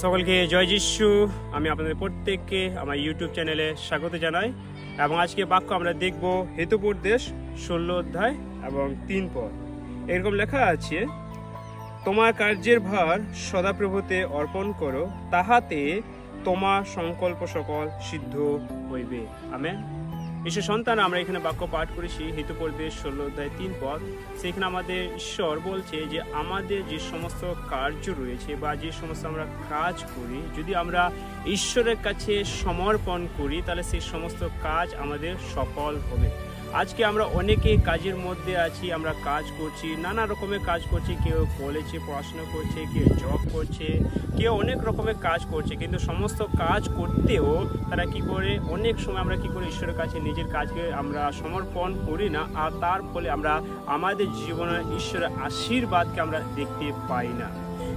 সকলকে জয় যিশু। আমি আপনাদের প্রত্যেককে আমার ইউটিউব চ্যানেলে স্বাগত জানাই এবং আজকে বাক্য আমরা দেখব হেতুপদেশ 16 অধ্যায় এবং 3 পদ। এরকম লেখা আছে, তোমার কার্যের ভার সদাপ্রভুতে অর্পণ করো, তাহাতে তোমার সংকল্প সকল সিদ্ধ হইবে। আমেন। ঈশ্বর সন্তান, আমরা এখানে বাক্য পাঠ করেছি হেতুপদেশ 16 অধ্যায় 3 পদ। সেখানে আমাদের ঈশ্বর বলছে যে আমাদের যে সমস্ত কার্য রয়েছে বা যে সমস্ত আমরা কাজ করি, যদি আমরা ঈশ্বরের কাছে সমর্পণ করি তাহলে সেই সমস্ত কাজ আমাদের সফল হবে। আজকে আমরা অনেকে কাজের মধ্যে আছি, আমরা কাজ করছি, নানা রকমের কাজ করছি। কেউ কলেজে পড়াশোনা করছে, কেউ জব করছে, কেউ অনেক রকমের কাজ করছে, কিন্তু সমস্ত কাজ করতেও তারা কি করে, অনেক সময় আমরা কি করি, ঈশ্বরের কাছে নিজের কাজকে আমরা সমর্পণ করি না, আর তার ফলে আমরা আমাদের জীবনে ঈশ্বরের আশীর্বাদকে আমরা দেখতে পাই না।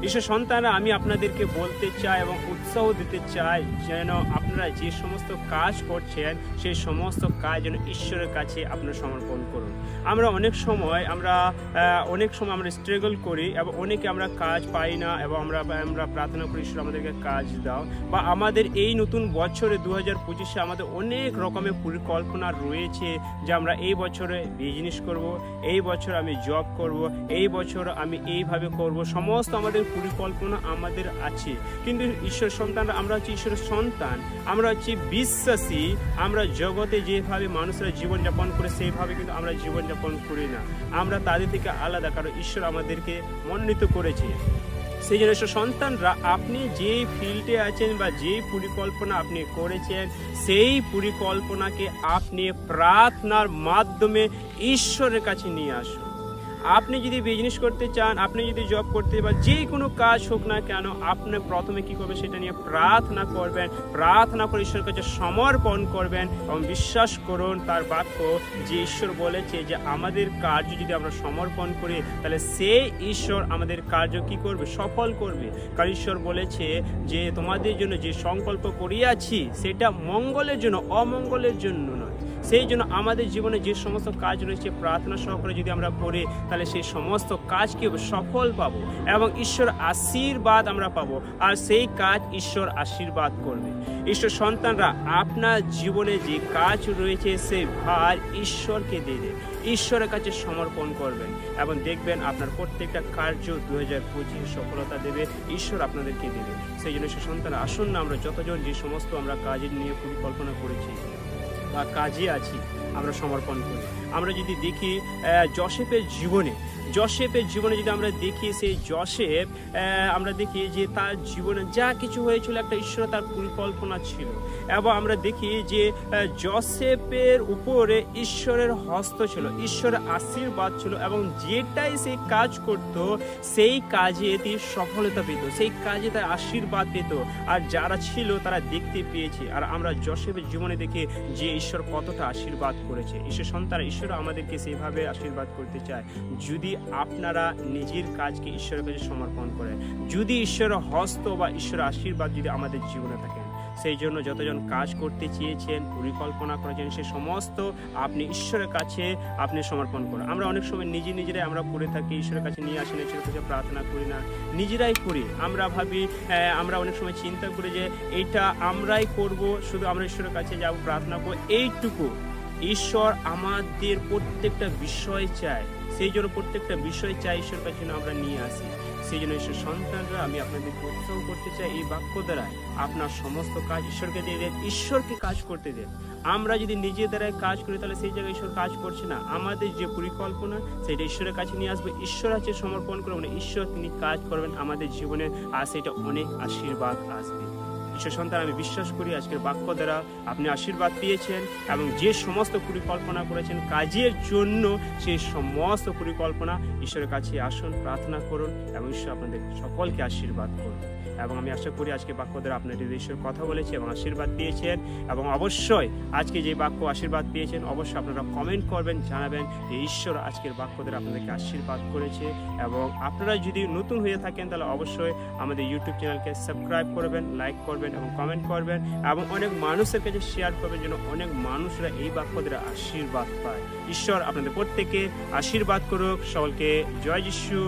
ঈশ্বর সন্তানরা, আমি আপনাদেরকে বলতে চাই এবং উৎসাহ দিতে চাই যেন আপনারা যে সমস্ত কাজ করছেন সেই সমস্ত কাজ যেন ঈশ্বরের কাছে আপনারা সমর্পণ করুন। আমরা অনেক সময় আমরা স্ট্রাগল করি এবং অনেকে আমরা কাজ পাই না এবং আমরা প্রার্থনা করি ঈশ্বর আমাদেরকে কাজ দাও। বা আমাদের এই নতুন বছরে 2025-এ আমাদের অনেক রকমের পরিকল্পনা রয়েছে যে আমরা এই বছরে বিজনেস করব, এই বছর আমি জব করব, এই বছর আমি এইভাবে করব। সমস্ত আমাদের পরিকল্পনা আমাদের আছে, কিন্তু ঈশ্বর সন্তানরা, আমরা হচ্ছি ঈশ্বরের সন্তান, আমরা হচ্ছি বিশ্বাসী। আমরা জগতে যেভাবে মানুষরা জীবনযাপন করে সেইভাবে কিন্তু আমরা জীবনযাপন করি না, আমরা তাদের থেকে আলাদা, কারণ ঈশ্বর আমাদেরকে মনোনীত করেছে। সেই জন্য ঈশ্বর সন্তানরা, আপনি যে ফিল্ডে আছেন বা যে পরিকল্পনা আপনি করেছেন সেই পরিকল্পনাকে আপনি প্রার্থনার মাধ্যমে ঈশ্বরের কাছে নিয়ে আসুন। আপনি যদি বিজনেস করতে চান, আপনি যদি জব করতে বা যে কোনো কাজ হোক না কেন, আপনি প্রথমে কি করবেন, সেটা নিয়ে প্রার্থনা করবেন, প্রার্থনা করে ঈশ্বরের কাছে সমর্পণ করবেন এবং বিশ্বাস করুন তার বাক্য যে ঈশ্বর বলেছে যে আমাদের কার্য যদি আমরা সমর্পণ করি তাহলে সেই ঈশ্বর আমাদের কার্য কি করবে, সফল করবে। কারণ ঈশ্বর বলেছে যে তোমাদের জন্য যে সংকল্প করিয়াছি সেটা মঙ্গলের জন্য, অমঙ্গলের জন্য নয়। সেই জন্য আমাদের জীবনে যে সমস্ত কাজ রয়েছে প্রার্থনা সহকারে যদি আমরা করি তাহলে সেই সমস্ত কাজকে সফল পাবো এবং ঈশ্বর আশীর্বাদ আমরা পাবো, আর সেই কাজ ঈশ্বর আশীর্বাদ করবে। ঈশ্বর সন্তানরা, আপনার জীবনে যে কাজ রয়েছে সেই ভার ঈশ্বরকে দিয়ে দেন, ঈশ্বরের কাছে সমর্পণ করবেন এবং দেখবেন আপনার প্রত্যেকটা কার্য 2025 সফলতা দেবে, ঈশ্বর আপনাদেরকে দেবে। সেই জন্য ঈশ্বর সন্তানরা, আসুন না আমরা যতজন যে সমস্ত আমরা কাজের নিয়ে পরিকল্পনা করেছি বা কাজে আছি আমরা সমর্পণ করি। আমরা যদি দেখি যোসেফের জীবনে যদি আমরা দেখি, সেই যোসেফ আমরা দেখি যে তার জীবনে যা কিছু হয়েছিল একটা ঈশ্বর তার পরিকল্পনা ছিল, এবং আমরা দেখি যে যোসেফের উপরে ঈশ্বরের হস্ত ছিল, ঈশ্বরের আশীর্বাদ ছিল, এবং যেটাই সে কাজ করত সেই কাজে তিনি সফলতা পেত, সেই কাজে তার আশীর্বাদ পেত, আর যারা ছিল তারা দেখতে পেয়েছে। আর আমরা যোসেফের জীবনে দেখি যে ঈশ্বর কতটা আশীর্বাদ করেছে। ঈশ্বর সন্তান, ঈশ্বর আমাদেরকে সেইভাবে আশীর্বাদ করতে চায় যদি আপনারা নিজের কাজকে ঈশ্বরের কাছে সমর্পণ করেন, যদি ঈশ্বরের হস্ত বা ঈশ্বরের আশীর্বাদ যদি আমাদের জীবনে থাকে। সেই জন্য যতজন কাজ করতে চেয়েছেন, পরিকল্পনা করেছেন, সে সমস্ত আপনি ঈশ্বরের কাছে আপনি সমর্পণ করুন। আমরা অনেক সময় নিজেরাই আমরা করে থাকি, ঈশ্বরের কাছে নিয়ে আসি না, ঈশ্বরের কাছে প্রার্থনা করি না, নিজেরাই করি। আমরা ভাবি, আমরা অনেক সময় চিন্তা করি যে এইটা আমরাই করব, শুধু আমরা ঈশ্বরের কাছে যাব, প্রার্থনা করব, এইটুকু। ঈশ্বর আমাদের প্রত্যেকটা বিষয় চায়, সেই জন্য প্রত্যেকটা বিষয় চাই ঈশ্বরের কাছে আমরা নিয়ে আসি। সেই জন্য ঈশ্বর সন্তানরা, আমি আপনাদের উৎসাহ করতে চাই এই বাক্য দ্বারা আপনার সমস্ত কাজ ঈশ্বরকে দিয়ে দেন, ঈশ্বরকে কাজ করতে দেন। আমরা যদি নিজের দ্বারাই কাজ করি তাহলে সেই জায়গায় ঈশ্বর কাজ করছে না। আমাদের যে পরিকল্পনা সেটা ঈশ্বরের কাছে নিয়ে আসবে, ঈশ্বর আছে সমর্পণ করবেন, ঈশ্বর তিনি কাজ করবেন আমাদের জীবনে, আর সেটা অনেক আশীর্বাদ আসবে। ঈশ্বর সন্তান, আমি বিশ্বাস করি আজকের বাক্য দ্বারা আপনি আশীর্বাদ পেয়েছেন এবং যে সমস্ত পরিকল্পনা করেছেন কাজের জন্য সেই সমস্ত পরিকল্পনা ঈশ্বরের কাছে আসুন, প্রার্থনা করুন এবং ঈশ্বর আপনাদের সকলকে আশীর্বাদ করুন। এবং আমি আশা করি আজকে বাক্য দ্বারা আপনাদের ঈশ্বর কথা বলেছে এবং আশীর্বাদ পেয়েছেন, এবং অবশ্যই আজকে যে বাক্য আশীর্বাদ পেয়েছেন অবশ্যই আপনারা কমেন্ট করবেন, জানাবেন যে ঈশ্বর আজকের বাক্য দ্বারা আপনাদেরকে আশীর্বাদ করেছে। এবং আপনারা যদি নতুন হয়ে থাকেন তাহলে অবশ্যই আমাদের ইউটিউব চ্যানেলকে সাবস্ক্রাইব করবেন, লাইক করবেন এবং কমেন্ট করবেন এবং অনেক মানুষের কাছে শেয়ার করবেন যেন অনেক মানুষরা এই বাক্য দ্বারা আশীর্বাদ পায়। ঈশ্বর আপনাদের প্রত্যেককে আশীর্বাদ করুক। সকলকে জয় যিশু।